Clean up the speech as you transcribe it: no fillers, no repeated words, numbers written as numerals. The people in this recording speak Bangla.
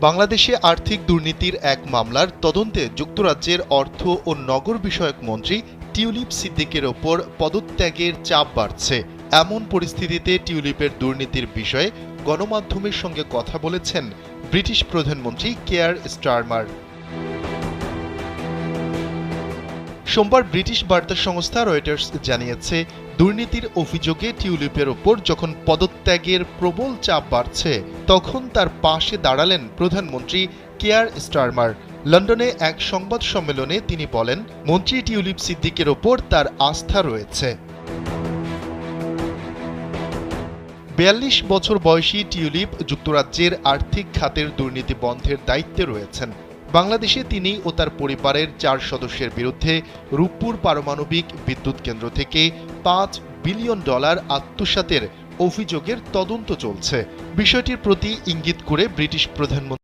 বাংলাদেশে আর্থিক দুর্নীতির এক মামলার তদন্তে যুক্তরাজ্যের অর্থ ও নগর বিষয়ক মন্ত্রী টিউলিপ সিদ্দিকের ওপর পদত্যাগের চাপ বাড়ছে। এমন পরিস্থিতিতে টিউলিপের দুর্নীতির বিষয়ে গণমাধ্যমের সঙ্গে কথা বলেছেন ব্রিটিশ প্রধানমন্ত্রী কেয়ার স্টারমার। সোমবার ব্রিটিশ বার্তা সংস্থা রয়টার্স জানিয়েছে, দুর্নীতির অভিযোগে টিউলিপের ওপর যখন পদত্যাগের প্রবল চাপ বাড়ছে, তখন তার পাশে দাঁড়ালেন প্রধানমন্ত্রী কেয়ার স্টারমার। লন্ডনে এক সংবাদ সম্মেলনে তিনি বলেন, মন্ত্রী টিউলিপ সিদ্দিকের ওপর তার আস্থা রয়েছে। ৪২ বছর বয়সী টিউলিপ যুক্তরাজ্যের আর্থিক খাতের দুর্নীতি বন্ধের দায়িত্বে রয়েছেন। বাংলাদেশে তিনি ও তার পরিবারের ৪ সদস্যের বিরুদ্ধে রূপপুর পারমাণবিক বিদ্যুৎ কেন্দ্র থেকে $৫ বিলিয়ন আত্মসাতের অভিযোগের তদন্ত চলছে। বিষয়টির প্রতি ইঙ্গিত করে ব্রিটিশ প্রধানমন্ত্রী